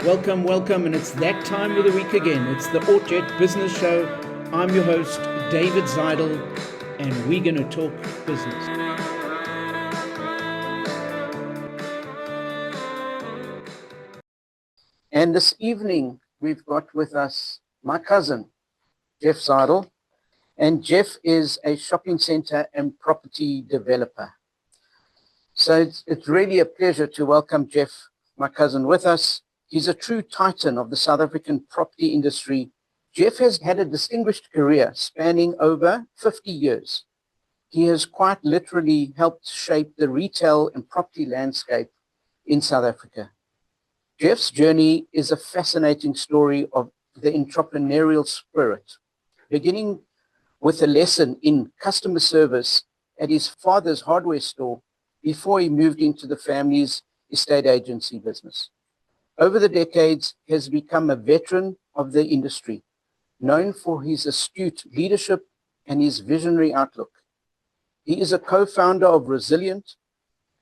Welcome, welcome, and it's that time of the week again. It's the AutoJet Business Show. I'm your host, David Zidel, and we're going to talk business. And this evening, we've got with us my cousin, Jeff Zidel, and Jeff is a shopping center and property developer. So it's really a pleasure to welcome Jeff, my cousin, with us. He's a true titan of the South African property industry. Jeff has had a distinguished career spanning over 50 years. He has quite literally helped shape the retail and property landscape in South Africa. Jeff's journey is a fascinating story of the entrepreneurial spirit, beginning with a lesson in customer service at his father's hardware store before he moved into the family's estate agency business. Over the decades, he has become a veteran of the industry, known for his astute leadership and his visionary outlook. He is a co-founder of Resilient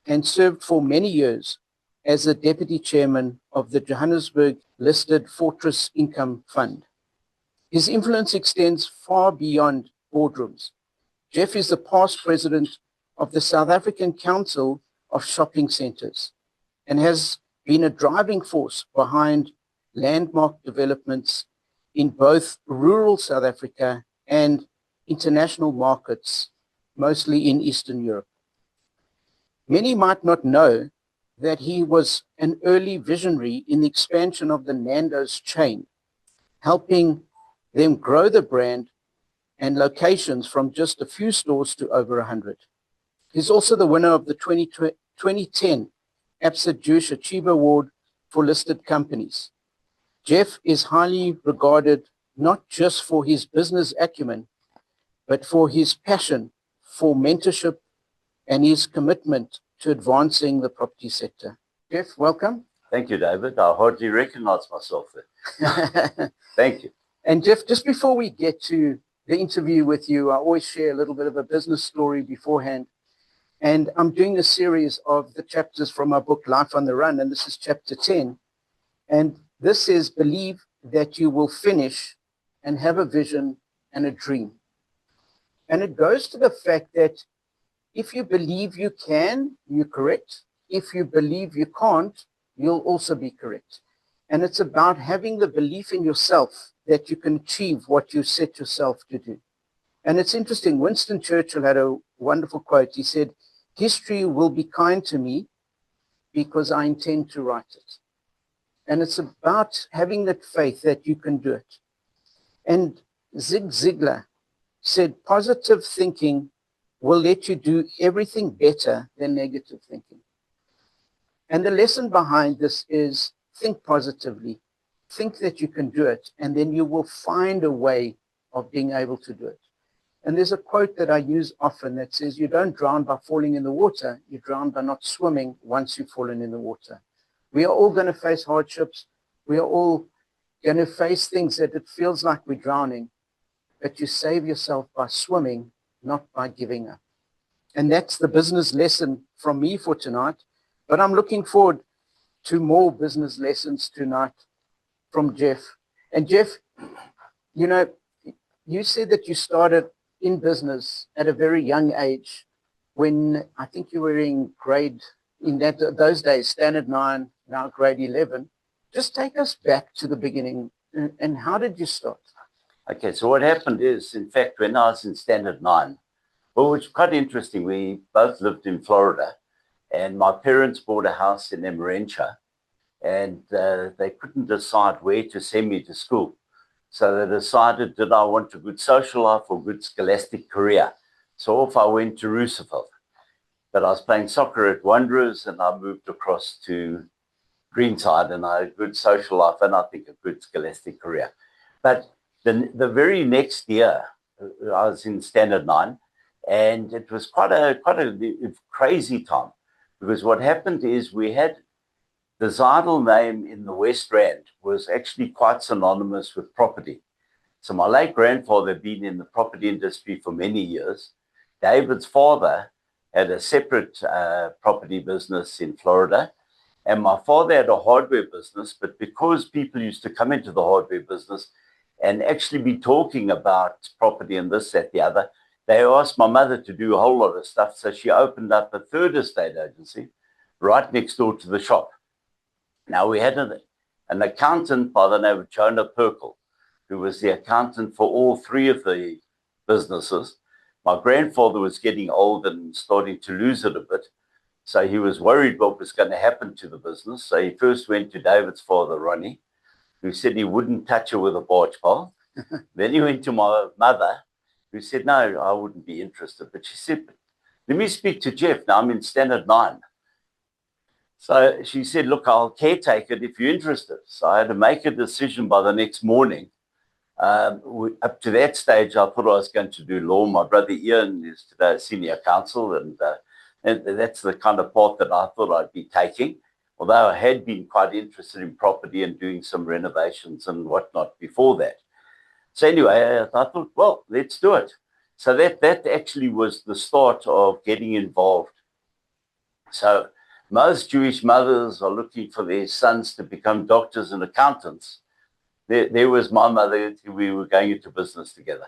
and served for many years as the deputy chairman of the Johannesburg-listed Fortress Income Fund. His influence extends far beyond boardrooms. Jeff is the past president of the South African Council of Shopping Centers and has been a driving force behind landmark developments in both rural South Africa and international markets, mostly in Eastern Europe. Many might not know that he was an early visionary in the expansion of the Nando's chain, helping them grow the brand and locations from just a few stores to over 100. He's also the winner of the 2010 Absa Jewish Achiever Award for listed companies. Jeff is highly regarded not just for his business acumen, but for his passion for mentorship and his commitment to advancing the property sector. Jeff, welcome. Thank you, David. I hardly recognize myself there. Thank you. And Jeff, just before we get to the interview with you, I always share a little bit of a business story beforehand. And I'm doing a series of the chapters from my book, Life on the Run, and this is chapter 10. And this is believe that you will finish and have a vision and a dream. And it goes to the fact that if you believe you can, you're correct. If you believe you can't, you'll also be correct. And it's about having the belief in yourself that you can achieve what you set yourself to do. And it's interesting, Winston Churchill had a wonderful quote. He said, "History will be kind to me because I intend to write it." And it's about having that faith that you can do it. And Zig Ziglar said, positive thinking will let you do everything better than negative thinking. And the lesson behind this is think positively, think that you can do it, and then you will find a way of being able to do it. And there's a quote that I use often that says, you don't drown by falling in the water, you drown by not swimming once you've fallen in the water. We are all going to face hardships. We are all going to face things that it feels like we're drowning, but you save yourself by swimming, not by giving up. And that's the business lesson from me for tonight. But I'm looking forward to more business lessons tonight from Jeff. And Jeff, you know, you said that you started in business at a very young age when I think you were in those days, Standard 9, now grade 11. Just take us back to the beginning and how did you start? Okay, so what happened is, in fact, when I was in Standard 9, well, which was quite interesting, we both lived in Florida and my parents bought a house in Emerentia and they couldn't decide where to send me to school. So they decided, did I want a good social life or good scholastic career? So off I went to Roosevelt. But I was playing soccer at Wanderers and I moved across to Greenside and I had a good social life and I think a good scholastic career. But the very next year, I was in Standard 9 and it was quite a crazy time because what happened is we had the Zidel name in the West Rand was actually quite synonymous with property. So my late grandfather had been in the property industry for many years. David's father had a separate property business in Florida. And my father had a hardware business, but because people used to come into the hardware business and actually be talking about property and this, that, the other, they asked my mother to do a whole lot of stuff. So she opened up a third estate agency right next door to the shop. Now, we had an accountant by the name of Jonah Perkel, who was the accountant for all three of the businesses. My grandfather was getting old and starting to lose it a bit. So he was worried what was going to happen to the business. So he first went to David's father, Ronnie, who said he wouldn't touch her with a barge pole. Then he went to my mother, who said, no, I wouldn't be interested. But she said, let me speak to Jeff. Now I'm in standard 9. So she said, look, I'll caretake it if you're interested. So I had to make a decision by the next morning. Up to that stage, I thought I was going to do law. My brother Ian is today a senior counsel, and that's the kind of path that I thought I'd be taking, although I had been quite interested in property and doing some renovations and whatnot before that. So anyway, I thought, well, let's do it. So that actually was the start of getting involved. So most Jewish mothers are looking for their sons to become doctors and accountants. There was my mother. We were going into business together.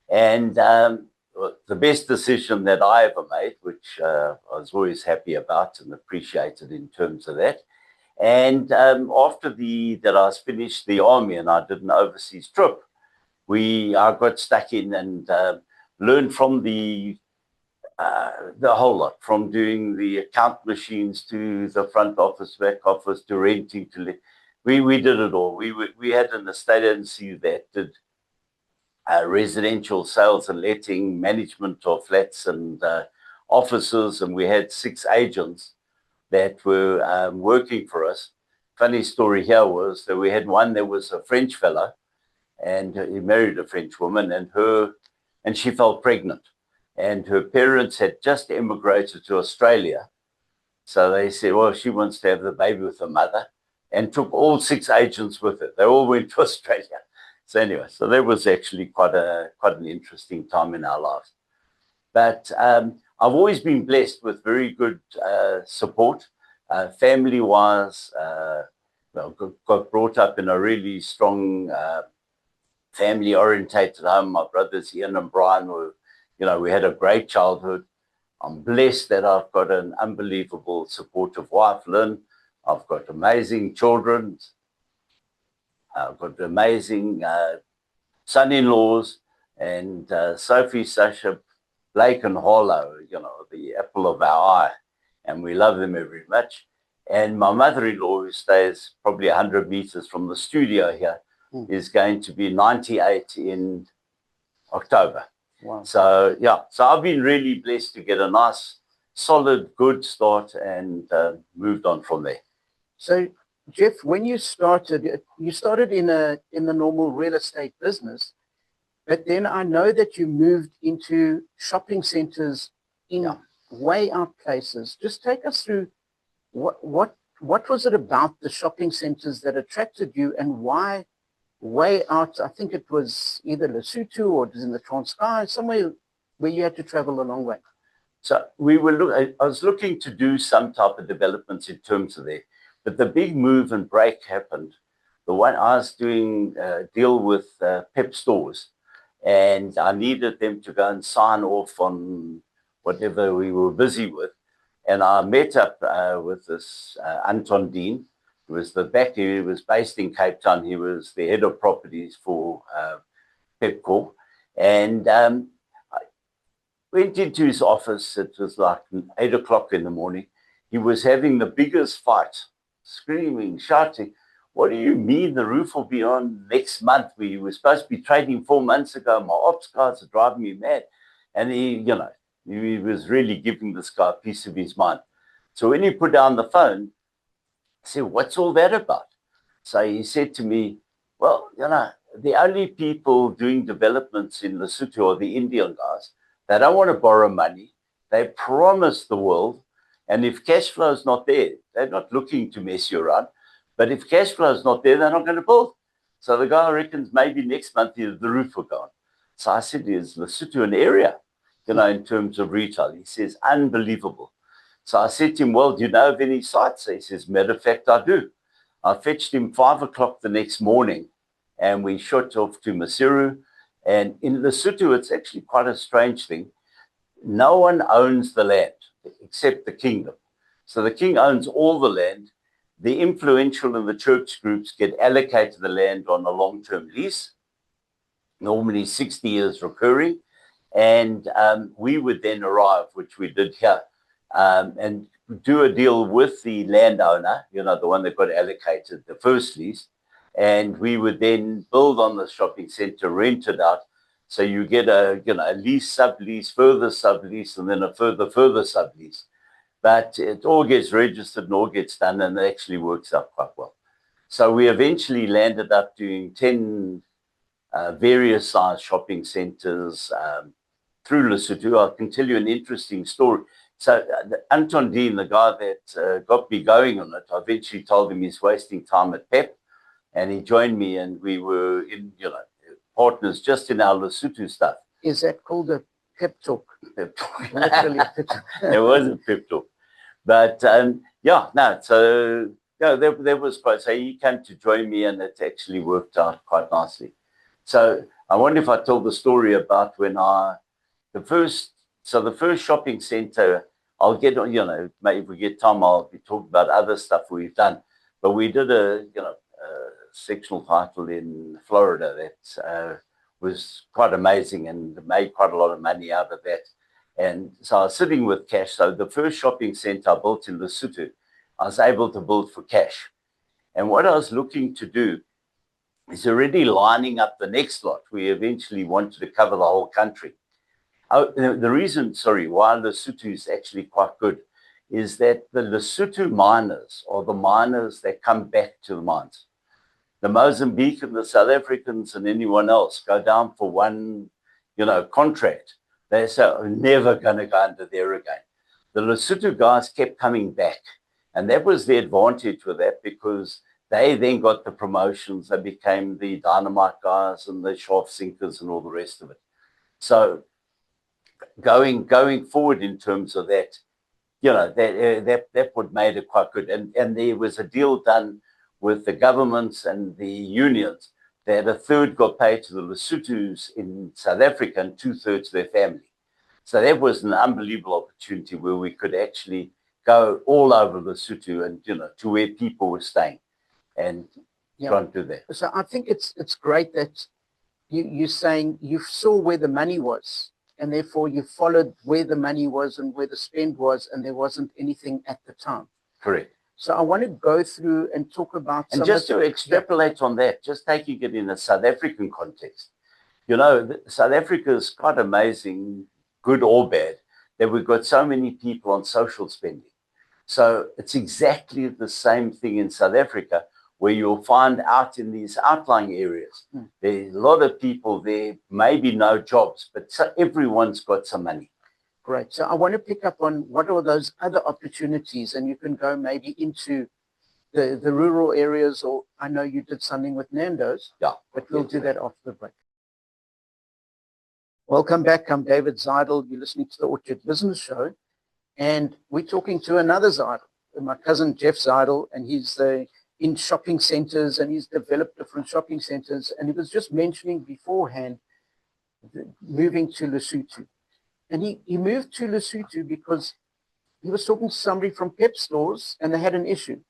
And the best decision that I ever made, which I was always happy about and appreciated in terms of that. And after that I was finished the army and I did an overseas trip, I got stuck in and learned from the whole lot, from doing the account machines to the front office, back office, to renting, to we did it all. We had an estate agency that did residential sales and letting, management of flats and offices, and we had 6 agents that were working for us. Funny story here was that we had one that was a French fellow, and he married a French woman, and she fell pregnant, and her parents had just emigrated to Australia. So they said, well, she wants to have the baby with her mother, and took all 6 agents with her. They all went to Australia. So anyway, so that was actually quite an interesting time in our lives. But I've always been blessed with very good support, family-wise. Got brought up in a really strong family-orientated home. My brothers Ian and Brian we had a great childhood. I'm blessed that I've got an unbelievable supportive wife, Lynn. I've got amazing children. I've got amazing son-in-laws, and Sophie, Sasha, Blake and Harlow, the apple of our eye, and we love them very much. And my mother-in-law, who stays probably 100 meters from the studio here, is going to be 98 in October. Wow. So, so I've been really blessed to get a nice, solid, good start and moved on from there. So, Jeff, when you started in the normal real estate business, but then I know that you moved into shopping centers in way out places. Just take us through what was it about the shopping centers that attracted you, and why way out? I think it was either Lesotho or it was in the Transkei, somewhere where you had to travel a long way. So I was looking to do some type of developments in terms of there. But the big move and break happened. The one I was doing deal with Pep stores, and I needed them to go and sign off on whatever we were busy with. And I met up with this Anton Dean, who was he was based in Cape Town. He was the head of properties for Pepco. And I went into his office. It was like 8 o'clock in the morning. He was having the biggest fight, screaming, shouting, what do you mean the roof will be on next month? We were supposed to be trading 4 months ago. My ops guys are driving me mad. And he was really giving this guy a piece of his mind. So when he put down the phone, I said, what's all that about? So he said to me, well, the only people doing developments in Lesotho are the Indian guys. They don't want to borrow money. They promise the world. And if cash flow is not there, they're not looking to mess you around. But if cash flow is not there, they're not going to build. So the guy reckons maybe next month the roof will go on. So I said, is Lesotho an area, in terms of retail? He says, unbelievable. So I said to him, well, do you know of any sites? He says, matter of fact, I do. I fetched him 5 o'clock the next morning and we shot off to Maseru. And in Lesotho, it's actually quite a strange thing. No one owns the land except the kingdom. So the king owns all the land. The influential and the church groups get allocated the land on a long-term lease, normally 60 years recurring. And we would then arrive, which we did here, and do a deal with the landowner, the one that got allocated the first lease. And we would then build on the shopping center, rent it out. So you get a lease, sublease, further sublease, and then a further sublease. But it all gets registered and all gets done, and it actually works out quite well. So we eventually landed up doing 10 various size shopping centers through Lesotho. I can tell you an interesting story. So Anton Dean, the guy that got me going on it, I eventually told him he's wasting time at PEP, and he joined me, and we were in, partners just in our Lesotho stuff. Is that called a pep talk? Pep talk. Literally a pep talk. It was a pep talk. But that was quite, so he came to join me, and it actually worked out quite nicely. So I wonder if I told the story about when the first shopping center, I'll get on, maybe if we get time, I'll be talking about other stuff we've done. But we did a sectional title in Florida that was quite amazing and made quite a lot of money out of that. And so I was sitting with cash. So the first shopping center I built in Lesotho, I was able to build for cash. And what I was looking to do is already lining up the next lot. We eventually wanted to cover the whole country. The reason, why Lesotho is actually quite good is that the Lesotho miners are the miners that come back to the mines. The Mozambican, the South Africans, and anyone else go down for one, contract. They say, I'm never going to go under there again. The Lesotho guys kept coming back. And that was the advantage with that, because they then got the promotions. They became the dynamite guys and the shaft sinkers and all the rest of it. So going forward in terms of that, that what made it quite good. And there was a deal done with the governments and the unions that a third got paid to the Lesothos in South Africa and 2/3 their family. So that was an unbelievable opportunity where we could actually go all over Lesotho and, to where people were staying and try and do that. So I think it's great that you're saying you saw where the money was, and therefore you followed where the money was and where the spend was, and there wasn't anything at the time. Correct. So I want to go through and talk about and just to extrapolate on that, just taking it in a South African context. South Africa is quite amazing, good or bad, that we've got so many people on social spending. So it's exactly the same thing in South Africa, where you'll find out in these outlying areas, there's a lot of people there, maybe no jobs, but everyone's got some money. Great. So I want to pick up on what are those other opportunities, and you can go maybe into the rural areas, or I know you did something with Nando's, but we'll do that after the break. Welcome back. I'm David Zidel. You're listening to the Orchard Business Show, and we're talking to another Zidel, my cousin Jeff Zidel, and he's in shopping centers, and he's developed different shopping centers. And he was just mentioning beforehand moving to Lesotho. And he moved to Lesotho because he was talking to somebody from Pep stores, and they had an issue.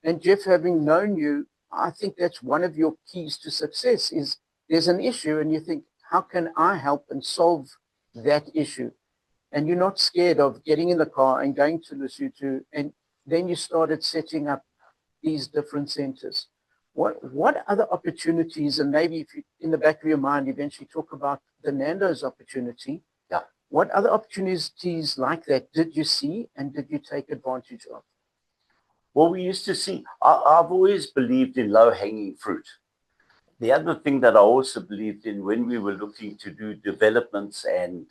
And Jeff, having known you, I think that's one of your keys to success is there's an issue and you think, how can I help and solve that issue? And you're not scared of getting in the car and going to Lesotho, and then you started setting up these different centers. What other opportunities, and maybe if you, in the back of your mind, eventually talk about the Nando's opportunity, what other opportunities like that did you see and did you take advantage of? Well, we used to see, I've always believed in low-hanging fruit. The other thing that I also believed in when we were looking to do developments and,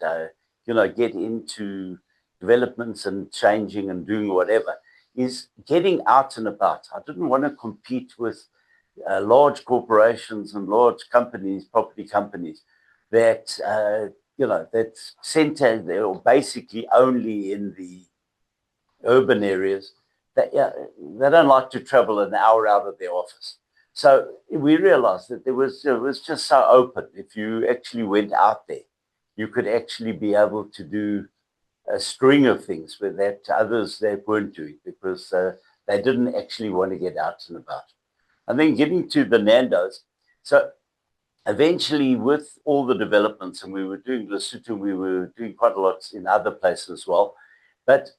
get into developments and changing and doing whatever, is getting out and about. I didn't want to compete with large corporations and large companies, property companies, that, that center, they're basically only in the urban areas, they don't like to travel an hour out of their office. So we realized that it was just so open. If you actually went out there, you could actually be able to do a string of things that others they weren't doing because they didn't actually want to get out and about. And then getting to the Nando's. So eventually, with all the developments, and we were doing Lesotho, we were doing quite a lot in other places as well. But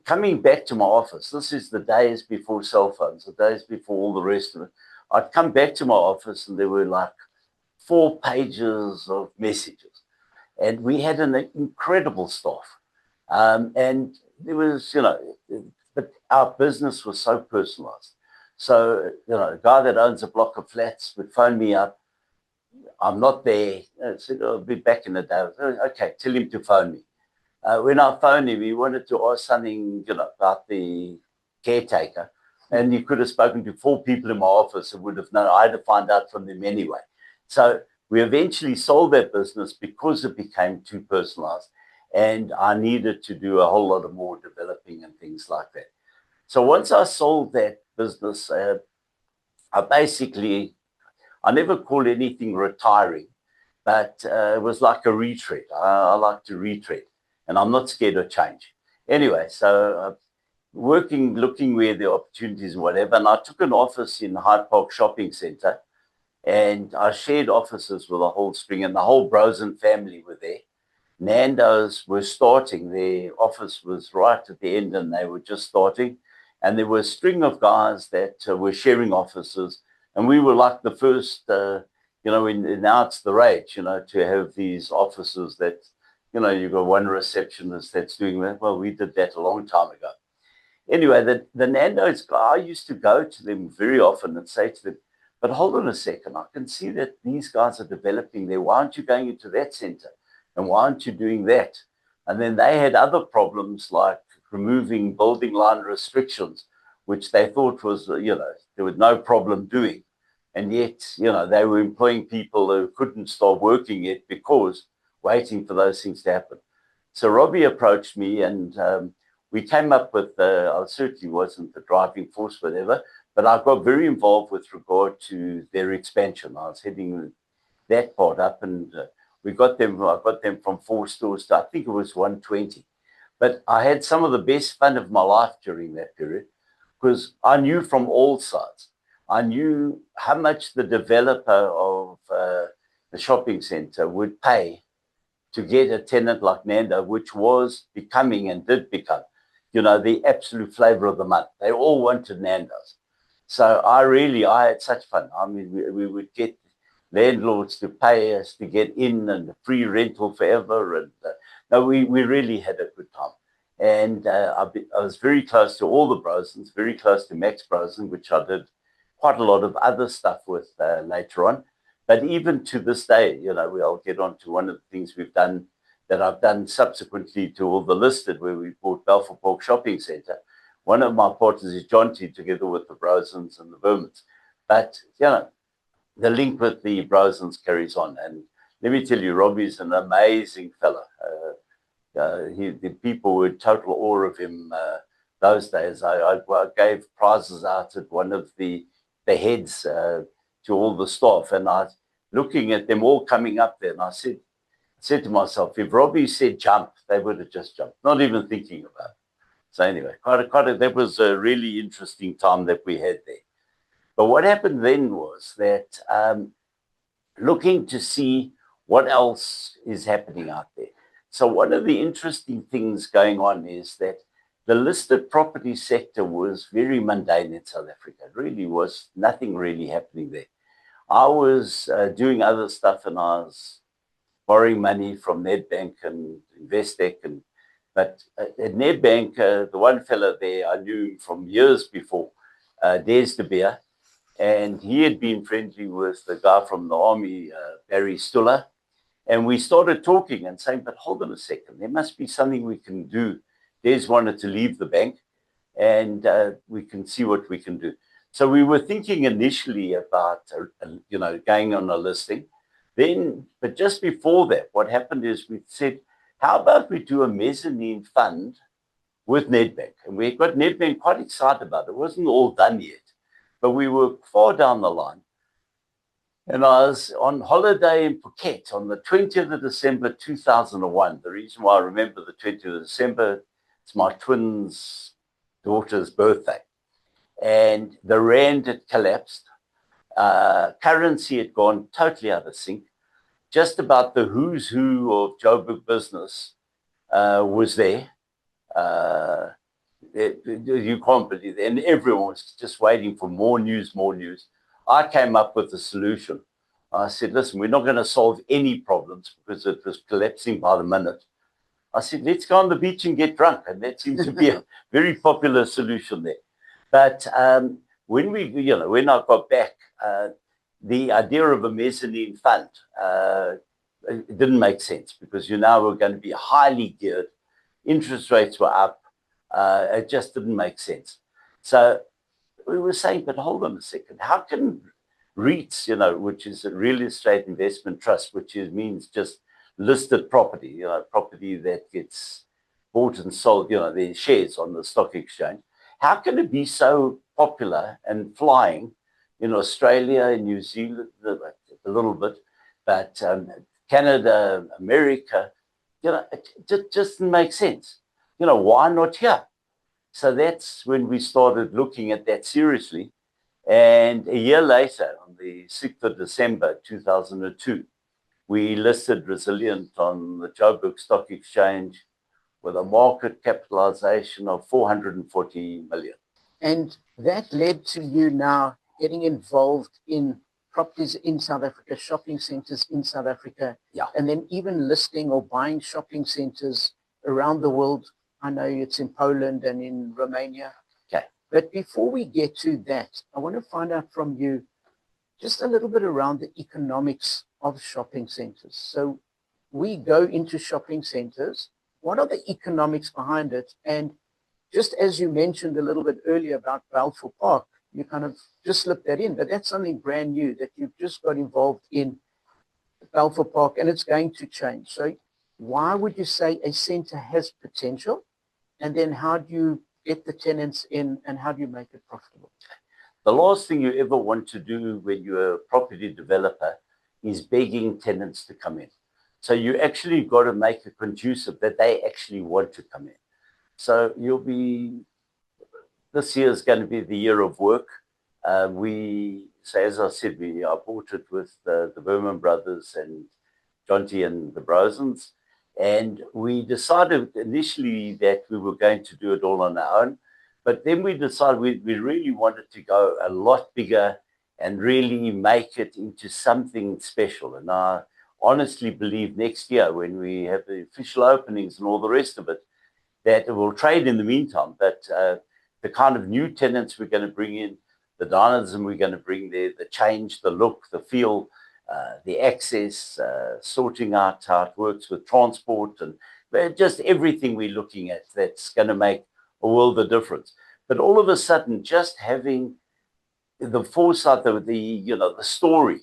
coming back to my office, this is the days before cell phones, the days before all the rest of it. I'd come back to my office and there were like 4 pages of messages. And we had an incredible staff. And there was, but our business was so personalized. So, a guy that owns a block of flats would phone me up. I'm not there. I said, I'll be back in a day. Okay, tell him to phone me. When I phoned him, he wanted to ask something, about the caretaker. And he could have spoken to 4 people in my office and would have known. I had to find out from them anyway. So we eventually sold that business because it became too personalized. And I needed to do a whole lot of more developing and things like that. So once I sold that business, I never called anything retiring, but it was like a retreat. I like to retreat, and I'm not scared of change. Anyway, so looking where the opportunities and whatever, and I took an office in Hyde Park Shopping Centre, and I shared offices with a whole string, and the whole Brosen family were there. Nando's were starting. Their office was right at the end, and they were just starting. And there were a string of guys that were sharing offices. And we were like the first, now it's the rage, to have these offices that, you've got one receptionist that's doing that. Well, we did that a long time ago. Anyway, the Nando's guy, I used to go to them very often and say to them, but hold on a second, I can see that these guys are developing there. Why aren't you going into that center? And why aren't you doing that? And then they had other problems like removing building line restrictions, which they thought was, there was no problem doing. And yet, they were employing people who couldn't start working yet because waiting for those things to happen. So Robbie approached me and we came up with, I certainly wasn't the driving force, whatever, but I got very involved with regard to their expansion. I was heading that part up and I got them from 4 stores to, I think it was 120. But I had some of the best fun of my life during that period because I knew from all sides. I knew how much the developer of the shopping center would pay to get a tenant like Nando, which was becoming and did become, the absolute flavor of the month. They all wanted Nando's. So I had such fun. I mean, we would get landlords to pay us to get in and free rental forever. And no, we really had a good time. And I was very close to all the Brosens, very close to Max Brosen, which I did quite a lot of other stuff with later on. But even to this day, I'll get on to one of the things we've done that I've done subsequently to all the listed where we bought Balfour Park Shopping Centre. One of my partners is John T, together with the Brosens and the Vermans. But, the link with the Brosens carries on. And let me tell you, Robbie's an amazing fella. The people were in total awe of him those days. I gave prizes out at one of the heads to all the staff, and I was looking at them all coming up there, and I said to myself, if Robbie said jump, they would have just jumped, not even thinking about it. So anyway, that was a really interesting time that we had there. But what happened then was that looking to see what else is happening out there. So one of the interesting things going on is that the listed property sector was very mundane in South Africa. It really was nothing really happening there. I was doing other stuff and I was borrowing money from Nedbank and Investec. But at Nedbank, the one fellow there, I knew from years before, Des de Beer, and he had been friendly with the guy from the army, Barry Stuller. And we started talking and saying, but hold on a second, there must be something we can do. Des wanted to leave the bank and we can see what we can do. So we were thinking initially about, going on a listing. But just before that, what happened is we said, how about we do a mezzanine fund with Nedbank. And we got Nedbank quite excited about it. It wasn't all done yet, but we were far down the line. And I was on holiday in Phuket on the 20th of December, 2001. The reason why I remember the 20th of December, it's my twin's daughter's birthday. And the rand had collapsed. Currency had gone totally out of sync. Just about the who's who of Joburg business was there. You can't believe it. And everyone was just waiting for more news, more news. I came up with a solution. I said, listen, we're not going to solve any problems because it was collapsing by the minute. I said, let's go on the beach and get drunk. And that seemed to be a very popular solution there. But when I got back, the idea of a mezzanine fund it didn't make sense because now we're going to be highly geared. Interest rates were up. It just didn't make sense. So we were saying, but hold on a second. How can REITs, which is a real estate investment trust, means just listed property, property that gets bought and sold, their shares on the stock exchange. How can it be so popular and flying in Australia, in New Zealand, a little bit, but Canada, America, it just doesn't make sense. Why not here? So that's when we started looking at that seriously. And a year later, on the 6th of December, 2002, we listed Resilient on the Joburg Stock Exchange with a market capitalization of 440 million. And that led to you now getting involved in properties in South Africa, shopping centers in South Africa, and then even listing or buying shopping centers around the world. I know it's in Poland and in Romania. Okay. But before we get to that, I want to find out from you just a little bit around the economics of shopping centers. So we go into shopping centers. What are the economics behind it? And just as you mentioned a little bit earlier about Balfour Park, you kind of just slipped that in, but that's something brand new that you've just got involved in Balfour Park, and it's going to change. So why would you say a center has potential? And then how do you get the tenants in and how do you make it profitable? The last thing you ever want to do when you're a property developer is begging tenants to come in. So you actually got to make it conducive that they actually want to come in. So this year is going to be the year of work. As I said, I bought it with the Berman brothers and Jonty and the Brosens. And we decided initially that we were going to do it all on our own. But then we decided we really wanted to go a lot bigger and really make it into something special. And I honestly believe next year when we have the official openings and all the rest of it, that it will trade in the meantime. But the kind of new tenants we're going to bring in, the dynamism we're going to bring there, the change, the look, the feel, the access, sorting out how it works with transport and just everything we're looking at that's going to make a world of difference. But all of a sudden, just having the foresight of the story,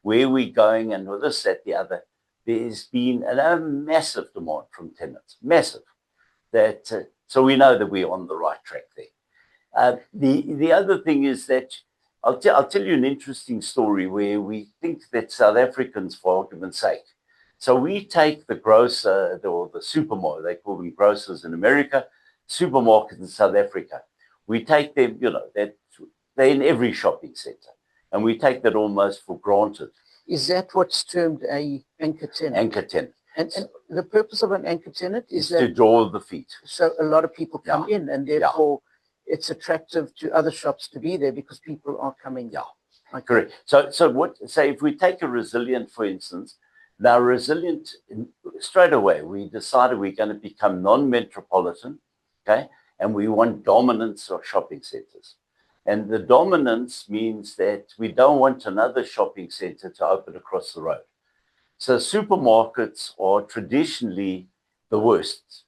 where we're going and with this, that, the other, there's been a massive demand from tenants, massive. So we know that we're on the right track there. The other thing is that I'll tell you an interesting story where we think that South Africans, for argument's sake, so we take the grocer or the supermarket, they call them grocers in America, supermarkets in South Africa. We take them, that they're in every shopping center, and we take that almost for granted. Is that what's termed an anchor tenant? Anchor tenant. And the purpose of an anchor tenant is that to draw the feet. So a lot of people come in, and therefore it's attractive to other shops to be there because people are coming. Okay. Correct. So if we take a Resilient, for instance, now Resilient, straight away, we decided we're going to become non-metropolitan, okay? And we want dominance of shopping centers. And the dominance means that we don't want another shopping center to open across the road. So supermarkets are traditionally the worst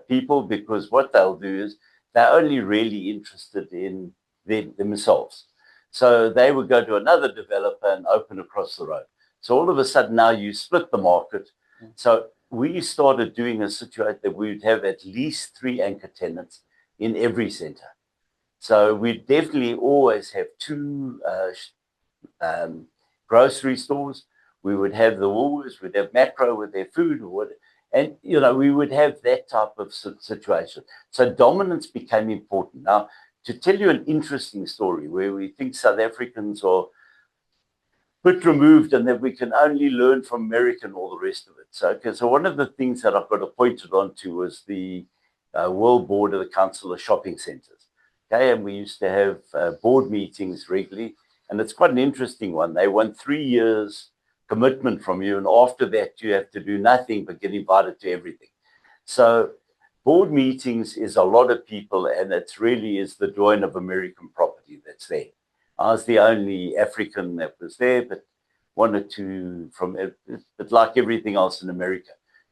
people because what they'll do is they're only really interested in themselves. So they would go to another developer and open across the road. So all of a sudden now you split the market. So we started doing a situation that we would have at least 3 anchor tenants in every center. So we definitely always have 2 grocery stores. We would have the Woolworths, we'd have Macro with their food, and we would have that type of situation. So dominance became important. Now, to tell you an interesting story where we think South Africans are a bit removed and that we can only learn from America and all the rest of it. So one of the things that I've got appointed onto was the World Board of the Council of Shopping Centers. Okay, and we used to have board meetings regularly, and it's quite an interesting one. They want 3 years commitment from you, and after that you have to do nothing but get invited to everything. So board meetings is a lot of people, and it really is the joy of American property that's there. I was the only African that was there, but 1 or 2 from it. But like everything else in America,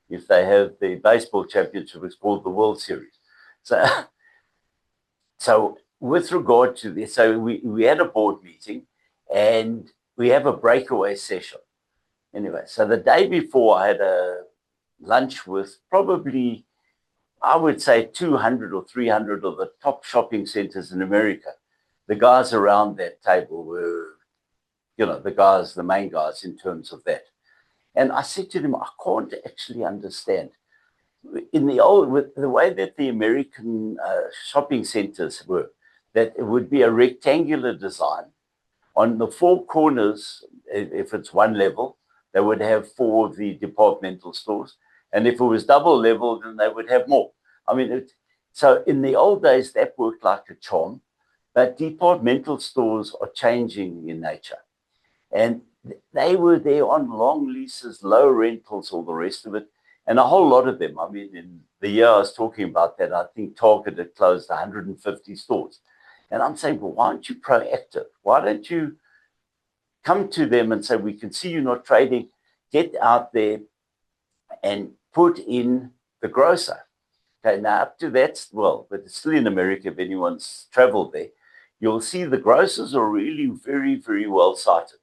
if they have the baseball championship, it's called the World Series. So with regard to this, so we had a board meeting, and we have a breakaway session. Anyway, so the day before, I had a lunch with probably, I would say, 200 or 300 of the top shopping centers in America. The guys around that table were, the main guys in terms of that. And I said to them, I can't actually understand. In the old, with the way that the American shopping centers were, that it would be a rectangular design. On the 4 corners, if it's 1 level, they would have 4 of the departmental stores. And if it was double level, then they would have more. I mean, so in the old days, that worked like a charm. But departmental stores are changing in nature. And they were there on long leases, low rentals, all the rest of it. And a whole lot of them, I mean, in the year I was talking about that, I think Target had closed 150 stores. And I'm saying, well, why aren't you proactive? Why don't you come to them and say, we can see you're not trading, get out there and put in the grocer. Okay, now up to that, well, but it's still in America, if anyone's traveled there, you'll see the grocers are really very, very well sited.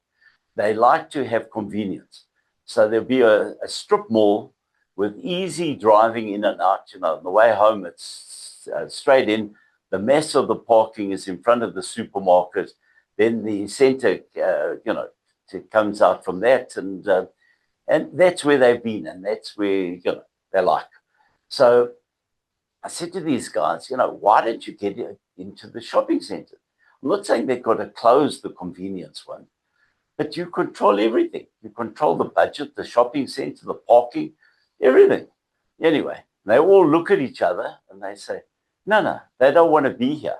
They like to have convenience. So there'll be a strip mall with easy driving in and out. On the way home, it's straight in. The mess of the parking is in front of the supermarket. Then the center, it comes out from that. And that's where they've been, and that's where, they like. So I said to these guys, why don't you get into the shopping center? I'm not saying they've got to close the convenience one, but you control everything. You control the budget, the shopping center, the parking, everything. Anyway, they all look at each other and they say, no, they don't want to be here.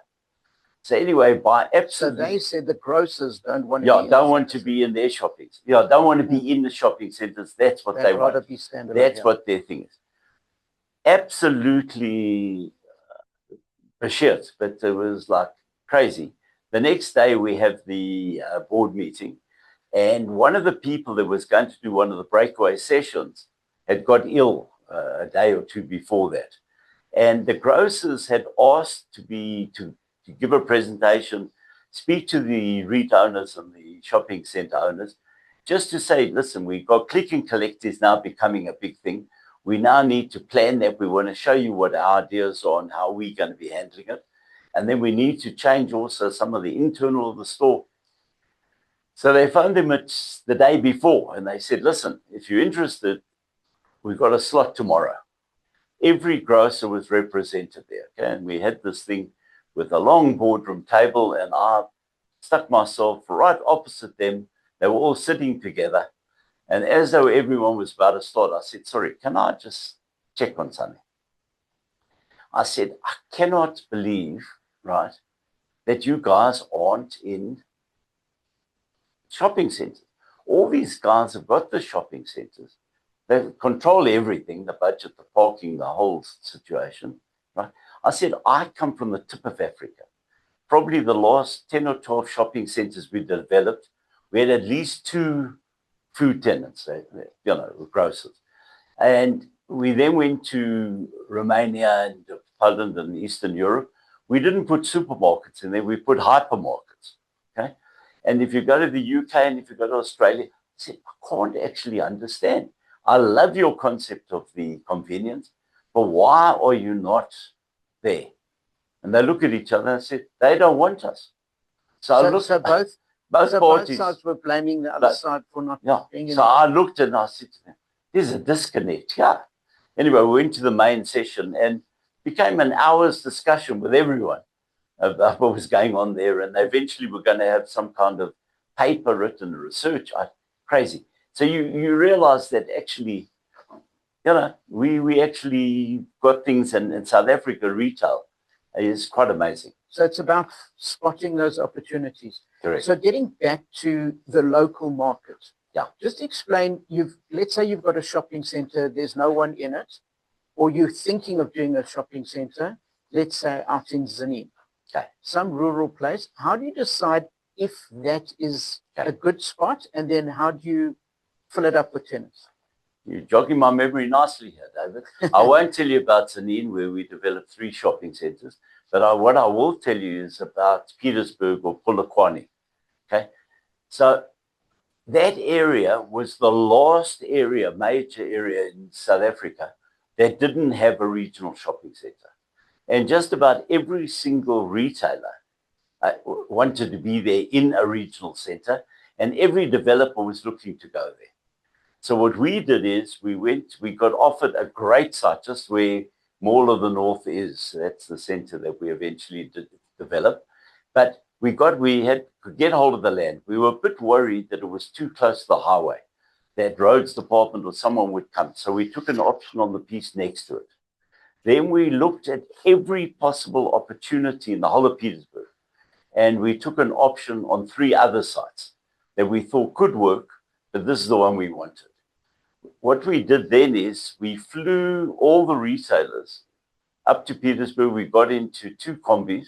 So anyway, So they said the grocers don't want to be don't want to be in their shopping. Don't want to be in the shopping centers. That's what they want. Be standalone. That's what their thing is. Absolutely shit, but it was like crazy. The next day we have the board meeting, and one of the people that was going to do one of the breakaway sessions had got ill a day or 2 before that. And the grocers had asked to give a presentation, speak to the REIT owners and the shopping center owners, just to say, listen, we've got click and collect is now becoming a big thing. We now need to plan that. We want to show you what our ideas are and how we're going to be handling it. And then we need to change also some of the internal of the store. So they phoned them the day before and they said, listen, if you're interested, we've got a slot tomorrow. Every grocer was represented there. Okay? And we had this thing with a long boardroom table, and I stuck myself right opposite them. They were all sitting together. And as though everyone was about to start, I said, sorry, can I just check on something? I said, I cannot believe, right, that you guys aren't in shopping centers. All these guys have got the shopping centers. They control everything, the budget, the parking, the whole situation, right? I said, I come from the tip of Africa. Probably the last 10 or 12 shopping centers we developed, we had at least 2 food tenants, grocers. And we then went to Romania and Poland and Eastern Europe. We didn't put supermarkets in there, we put hypermarkets, okay? And if you go to the UK and if you go to Australia, I said, I can't actually understand. I love your concept of the convenience, but why are you not there? And they look at each other and say, they don't want us. So both both sides were blaming the other side for not being in. So I looked and I said to them, there's a disconnect here. Anyway, we went to the main session and became an hour's discussion with everyone about what was going on there. And eventually we're going to have some kind of paper written research. Crazy. So you realize that actually, we actually got things in South Africa retail is quite amazing. So it's about spotting those opportunities. Correct. So getting back to the local market. Yeah. Just explain, let's say you've got a shopping center, there's no one in it, or you're thinking of doing a shopping center, let's say out in Zini. Okay. Some rural place. How do you decide if that is a good spot, and then how do you fill it up with tenants? You're jogging my memory nicely here, David. I won't tell you about Zanin, where we developed 3 shopping centers, but what I will tell you is about Petersburg or Polokwane. Okay, so that area was the last major area in South Africa that didn't have a regional shopping center, and just about every single retailer wanted to be there in a regional center, and every developer was looking to go there. So what we did is we got offered a great site just where Mall of the North is. That's the center that we eventually developed. But we could get hold of the land. We were a bit worried that it was too close to the highway, that roads department or someone would come. So we took an option on the piece next to it. Then we looked at every possible opportunity in the whole of Petersburg. And we took an option on 3 other sites that we thought could work, but this is the one we wanted. What we did then is we flew all the retailers up to Petersburg. We got into 2 combis.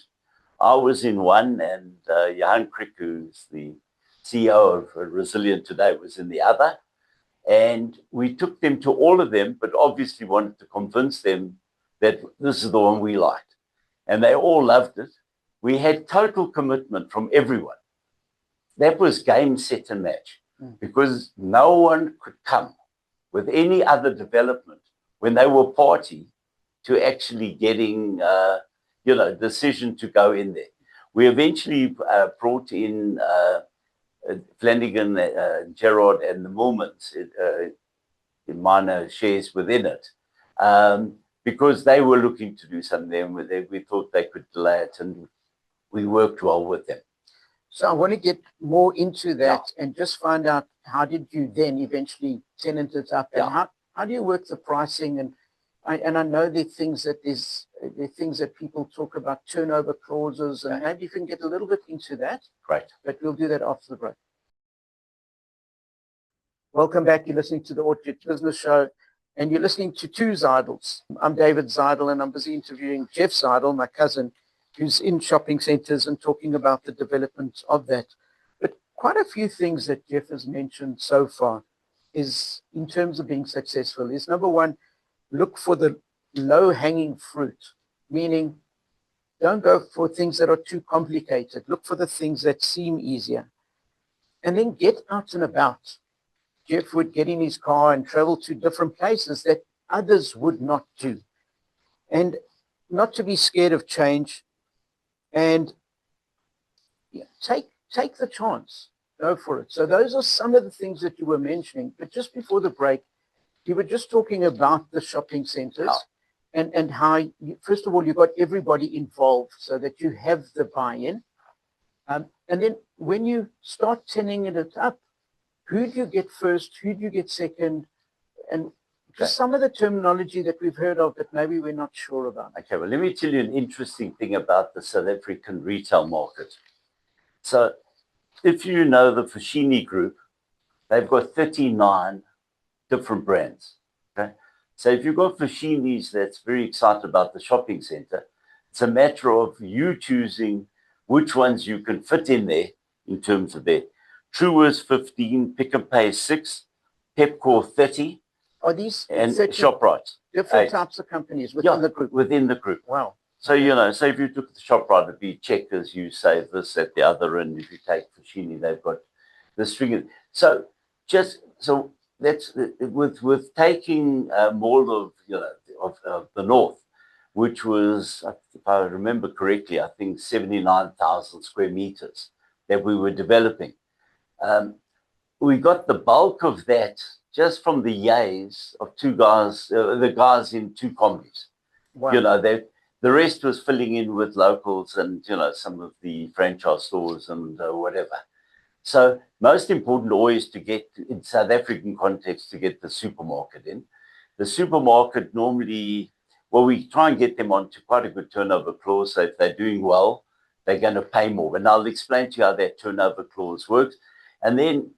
I was in one, and Johan Crick, who's the CEO of Resilient today, was in the other. And we took them to all of them, but obviously wanted to convince them that this is the one we liked. And they all loved it. We had total commitment from everyone. That was game, set, and match, because no one could come with any other development when they were party to actually getting, decision to go in there. We eventually brought in Flanagan, Gerard, and the Millmans in minor shares within it, because they were looking to do something. We thought they could delay it, and we worked well with them. So I want to get more into that and just find out, how did you then eventually tenant it up, and how do you work the pricing? And I know there are things that people talk about, turnover clauses, and maybe you can get a little bit into that. Right. But we'll do that after the break. Welcome back. You're listening to the Orchard Business Show, and you're listening to 2 Zidels. I'm David Zidel, and I'm busy interviewing Jeff Zidel, my cousin, who's in shopping centers and talking about the development of that. But quite a few things that Jeff has mentioned so far is, in terms of being successful, is number one, look for the low-hanging fruit, meaning don't go for things that are too complicated. Look for the things that seem easier. And then get out and about. Jeff would get in his car and travel to different places that others would not do. And not to be scared of change, and take the chance. Go for it. So those are some of the things that you were mentioning. But just before the break, you were just talking about the shopping centers and how, first of all, you got everybody involved so that you have the buy-in. And then when you start tenning it up, who do you get first? Who do you get second? And just some of the terminology that we've heard of that maybe we're not sure about. Okay, well, let me tell you an interesting thing about the South African retail market. So if you know the Foschini Group, they've got 39 different brands. Okay, so if you've got Foschini's that's very excited about the shopping center, it's a matter of you choosing which ones you can fit in there in terms of their Truworths 15, Pick n Pay 6, Pepcore 30. Are these and ShopRite? Different types of companies within the group? Within the group. Wow. So, say if you took the ShopRite, it'd be Checkers, you say this at the other end. If you take Foschini, they've got the string. So that's with taking more of, of the north, which was, if I remember correctly, I think 79,000 square meters that we were developing. We got the bulk of that just from the yays of two guys, the guys in two combis. Wow. The rest was filling in with locals and, some of the franchise stores and whatever. So most important always to get, in South African context, to get the supermarket in. The supermarket normally, well, we try and get them onto quite a good turnover clause. So if they're doing well, they're going to pay more. And I'll explain to you how that turnover clause works. And then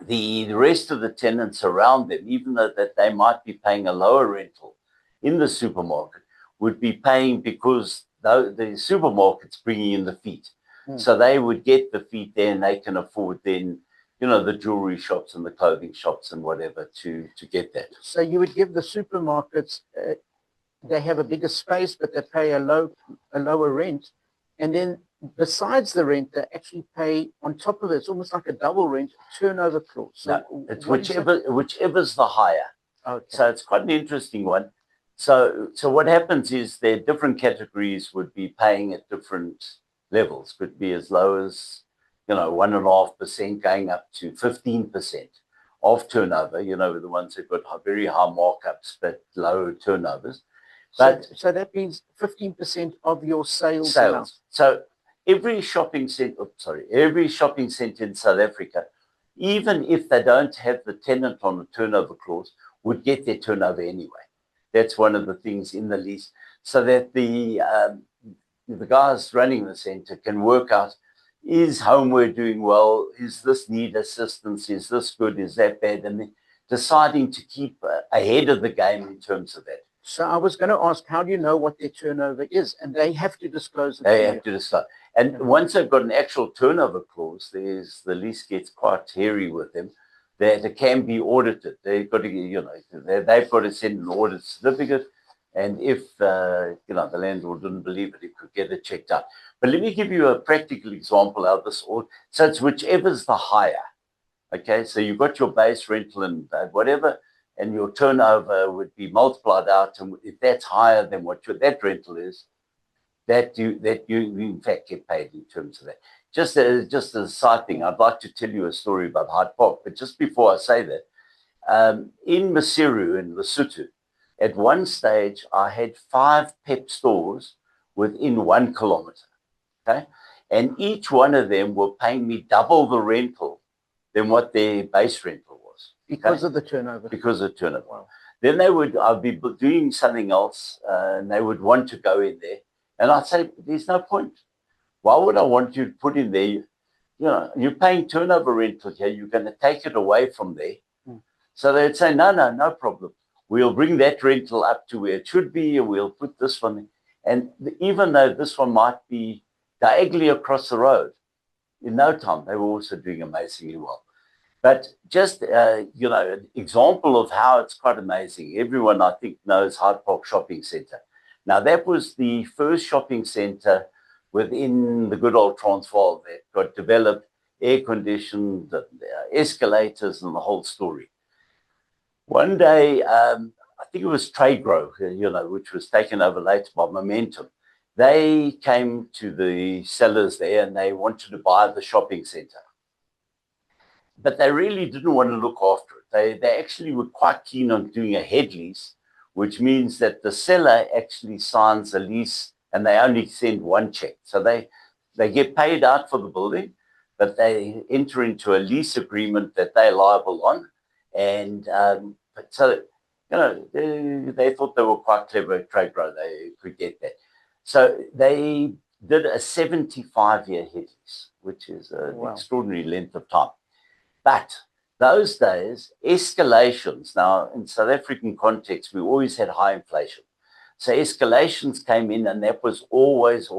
the rest of the tenants around them, even though that they might be paying a lower rental in the supermarket, would be paying because the supermarket's bringing in the feet. So they would get the feet there and they can afford then, the jewelry shops and the clothing shops and whatever to get that. So you would give the supermarkets, they have a bigger space, but they pay a lower rent. And then besides the rent, they actually pay on top of it. It's almost like a double rent turnover clause. So no, it's whichever's the higher. Okay. So it's quite an interesting one. So what happens is their different categories would be paying at different levels. Could be as low as 1.5% going up to 15% of turnover. The ones that got very high markups but low turnovers. But so that means 15% of your sales. So every shopping center in South Africa, even if they don't have the tenant on the turnover clause, would get their turnover anyway. That's one of the things in the lease, so that the guys running the center can work out, is homeware doing well? Is this need assistance? Is this good? Is that bad? And then deciding to keep ahead of the game in terms of that. So I was going to ask, how do you know what their turnover is? And they have to disclose it. They have to disclose. And once they've got an actual turnover clause, the lease gets quite hairy with them. That it can be audited. They've got to, they've got to send an audit certificate. And if, the landlord didn't believe it, he could get it checked out. But let me give you a practical example of this. So it's whichever's the higher. Okay, so you've got your base rental and whatever, and your turnover would be multiplied out. And if that's higher than what that rental is, that you in fact get paid in terms of that. Just as a side thing, I'd like to tell you a story about Hyde Park. But just before I say that, in Maseru in Lesotho, at one stage, I had 5 PEP stores within 1 kilometer. Okay, and each one of them were paying me double the rental than what their base rental was. Because of the turnover. Because of turnover. Wow. Then I'd be doing something else, and they would want to go in there, and I'd say, "There's no point. Why would I want you to put in there? You're paying turnover rental here. You're going to take it away from there." So they'd say, no problem. We'll bring that rental up to where it should be, and we'll put this one in. And even though this one might be diagonally across the road, in no time, they were also doing amazingly well. But just, an example of how it's quite amazing. Everyone, I think, knows Hyde Park Shopping Centre. Now, that was the first shopping centre within the good old Transvaal that got developed, air-conditioned, escalators, and the whole story. One day, I think it was Trade Grow, which was taken over later by Momentum. They came to the sellers there and they wanted to buy the shopping centre. But they really didn't want to look after it. They actually were quite keen on doing a head lease, which means that the seller actually signs a lease and they only send one check. So they get paid out for the building, but they enter into a lease agreement that they're liable on. And so, they thought they were quite clever at Trade Grow. They could get that. So they did a 75-year head lease, which is an extraordinary length of time. But those days, escalations, now in South African context, we always had high inflation. So escalations came in, and that was always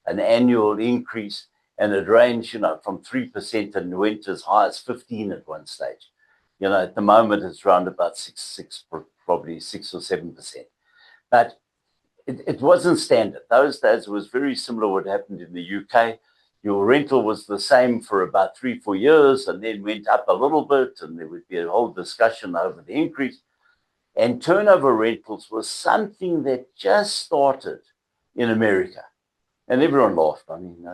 an annual increase. And it ranged, from 3% and went as high as 15% at one stage. At the moment, it's around about probably 6 or 7%. But it wasn't standard. Those days, it was very similar to what happened in the UK. your rental was the same for about 3-4 years and then went up a little bit, and there would be a whole discussion over the increase. And turnover rentals was something that just started in America. And everyone laughed. I mean,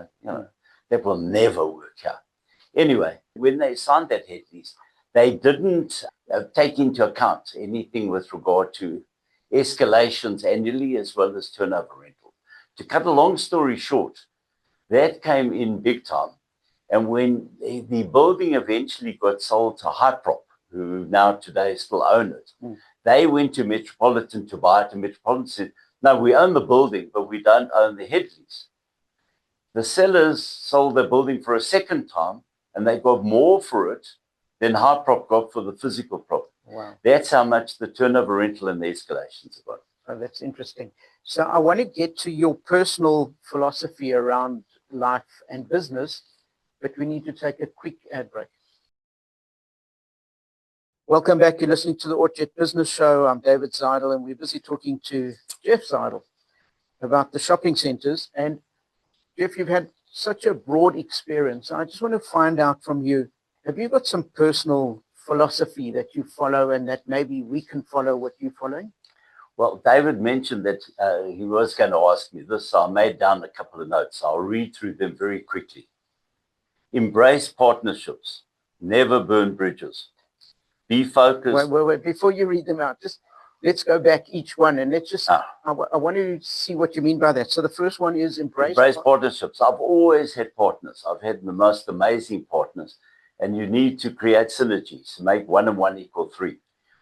that will never work out. Anyway, when they signed that head lease, they didn't take into account anything with regard to escalations annually as well as turnover rental. To cut a long story short, that came in big time. And when the building eventually got sold to Hyprop, who now today still own it, they went to Metropolitan to buy it, and Metropolitan said, no, we own the building, but we don't own the head lease. The sellers sold the building for a second time, and they got more for it than Hyprop got for the physical property. Wow. That's how much the turnover rental and the escalations have got. Oh, that's interesting. So I want to get to your personal philosophy around life and business, but we need to take a quick ad break. Welcome back. You're listening to the Orchard Business Show. I'm David Zidel, and we're busy talking to Jeff Zidel about the shopping centers. And Jeff, you've had such a broad experience. I just want to find out from you, have you got some personal philosophy that you follow and that maybe we can follow what you're following? Well, David mentioned that he was going to ask me this, so I made down a couple of notes. I'll read through them very quickly. Embrace partnerships. Never burn bridges. Be focused. Wait. Before you read them out, just let's go back each one and let's just, I want to see what you mean by that. So the first one is embrace partnerships. I've always had partners. I've had the most amazing partners, and you need to create synergies to make 1 and 1 equal 3.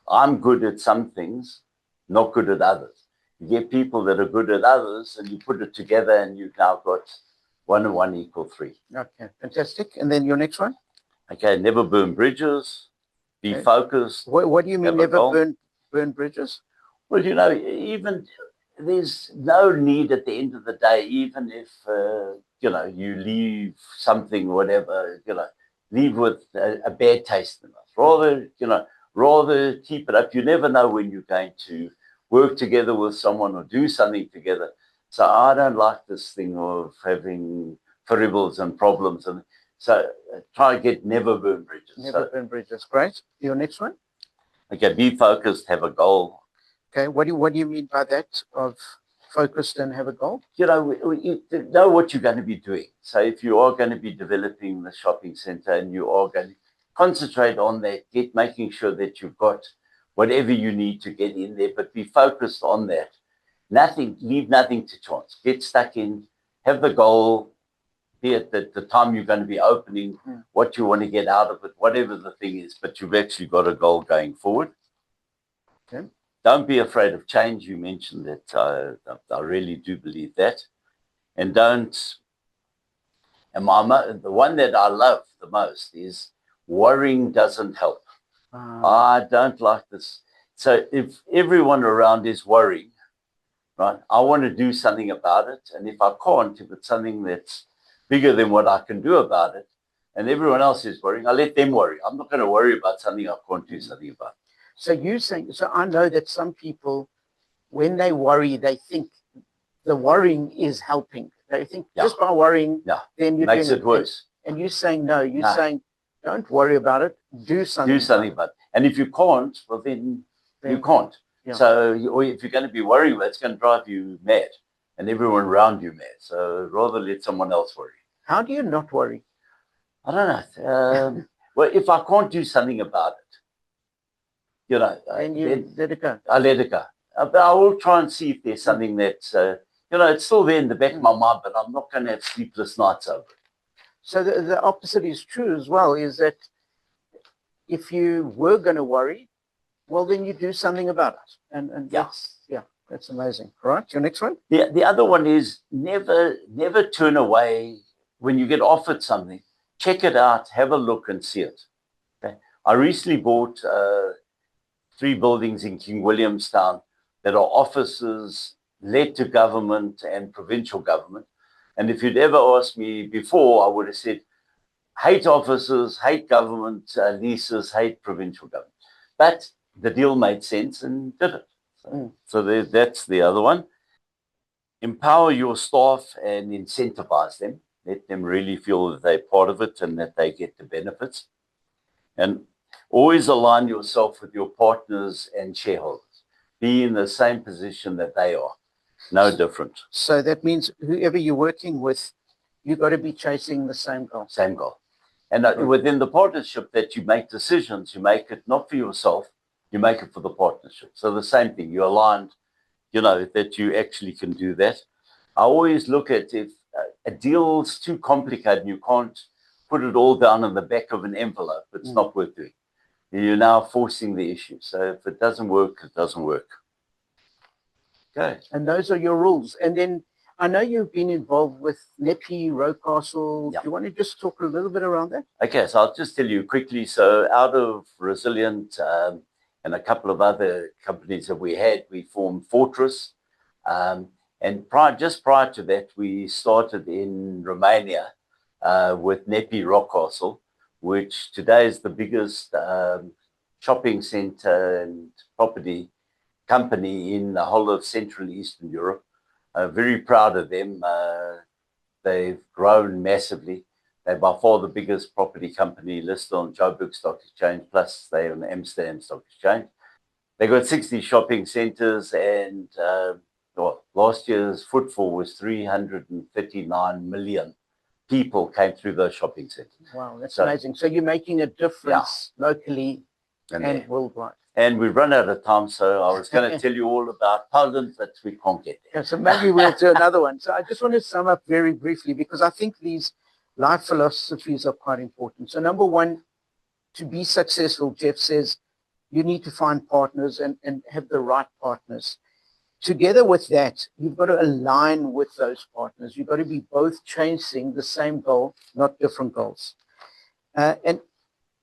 I'm good at some things, not good at others. You get people that are good at others and you put it together and you've now got 1 and 1 equal 3. Okay, fantastic. And then your next one? Okay, never burn bridges. Be focused. What do you mean never burn bridges? Well, even there's no need at the end of the day, even if, you leave something, whatever, leave with a bad taste in it. Rather keep it up. You never know when you're going to work together with someone or do something together. So I don't like this thing of having variables and problems. And so try to get never burn bridges. Never burn bridges. Great. Your next one? Okay, be focused, have a goal. Okay, what do you mean by that, of focused and have a goal? You know what you're going to be doing. So if you are going to be developing the shopping center and you are going to concentrate on that, making sure that you've got whatever you need to get in there, but be focused on that. Leave nothing to chance. Get stuck in, have the goal, be it the time you're going to be opening, what you want to get out of it, whatever the thing is, but you've actually got a goal going forward. Okay. Don't be afraid of change. You mentioned that. I really do believe that. And the one that I love the most is worrying doesn't help. I don't like this. So if everyone around is worrying, right, I want to do something about it. And if I can't, if it's something that's bigger than what I can do about it, and everyone else is worrying, I let them worry. I'm not going to worry about something I can't do something about. So I know that some people, when they worry, they think the worrying is helping. They think just by worrying, then you're makes it worse. And you're saying no. You're saying don't worry about it. Do something. Do something about it. And if you can't, well then you can't. Yeah. So, or if you're going to be worrying, it's going to drive you mad, and everyone around you mad. So rather let someone else worry. How do you not worry? I don't know. Well, if I can't do something about it, and you let it go. I let it go. But I will try and see if there's something that's, it's still there in the back of my mind, but I'm not going to have sleepless nights over it. So the opposite is true as well, is that if you were going to worry, well, then you do something about it. And that's amazing. All right, your next one? The other one is never turn away when you get offered something. Check it out, have a look and see it. Okay. I recently bought 3 buildings in King Williamstown that are offices led to government and provincial government. And if you'd ever asked me before, I would have said, hate offices, hate government leases, hate provincial government. But the deal made sense and did it. So that's the other one. Empower your staff and incentivize them. Let them really feel that they're part of it and that they get the benefits. And always align yourself with your partners and shareholders. Be in the same position that they are. No different. So that means whoever you're working with, you've got to be chasing the same goal. Same goal. And within the partnership that you make decisions, you make it not for yourself, you make it for the partnership. So the same thing, you're aligned, that you actually can do that. I always look at if a deal's too complicated and you can't put it all down in the back of an envelope, it's not worth doing. You're now forcing the issue. So if it doesn't work, it doesn't work. Okay. And those are your rules. And then I know you've been involved with Nepi, Rocastle. Yeah. Do you want to just talk a little bit around that? Okay, so I'll just tell you quickly. So out of Resilient and a couple of other companies that we had, we formed Fortress. And just prior to that, we started in Romania with Nepi Rocastle, which today is the biggest shopping center and property company in the whole of Central and Eastern Europe. Very proud of them. They've grown massively. They're by far the biggest property company listed on Joburg Stock Exchange, plus they're on the Amsterdam Stock Exchange. They've got 60 shopping centers, and last year's footfall was 339 million people came through those shopping centers. Wow, that's amazing. So you're making a difference locally and worldwide. And we've run out of time, so I was going to tell you all about Poland, but we can't get there. Yeah, so maybe we'll do another one. So I just want to sum up very briefly, because I think these life philosophies are quite important. So number one, to be successful, Jeff says, you need to find partners and have the right partners. Together with that, you've got to align with those partners. You've got to be both chasing the same goal, not different goals. And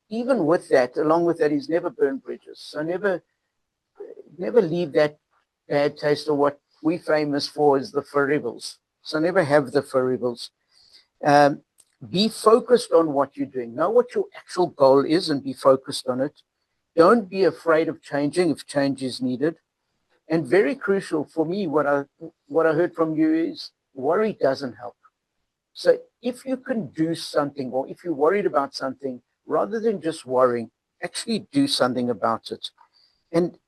even with that, along with that, is never burn bridges. So never leave that bad taste, or what we're famous for is the forevers. So never have the forevers. Be focused on what you're doing. Know what your actual goal is and be focused on it. Don't be afraid of changing if change is needed. And very crucial for me, what I heard from you is worry doesn't help. So if you can do something, or if you're worried about something, rather than just worrying, actually do something about it. And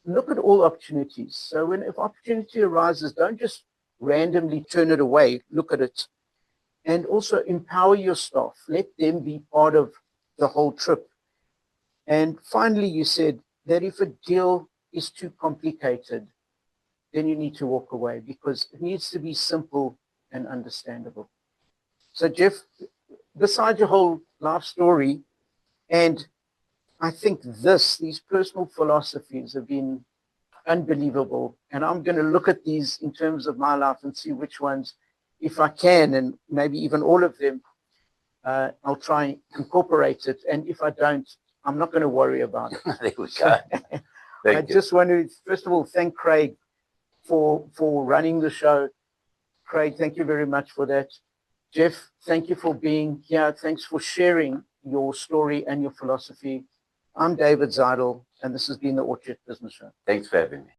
look at all opportunities. So if opportunity arises, don't just randomly turn it away. Look at it. And also empower your staff. Let them be part of the whole trip. And finally, you said that if a deal is too complicated, then you need to walk away, because it needs to be simple and understandable. So Jeff, besides your whole life story, and I think these personal philosophies have been unbelievable. And I'm going to look at these in terms of my life and see which ones, if I can, and maybe even all of them, I'll try and incorporate it. And if I don't, I'm not going to worry about it. There we go. I just want to, first of all, thank Craig for running the show. Craig, thank you very much for that. Jeff, thank you for being here. Thanks for sharing your story and your philosophy. I'm David Zidel, and this has been the Orchard Business Show. Thanks for having me.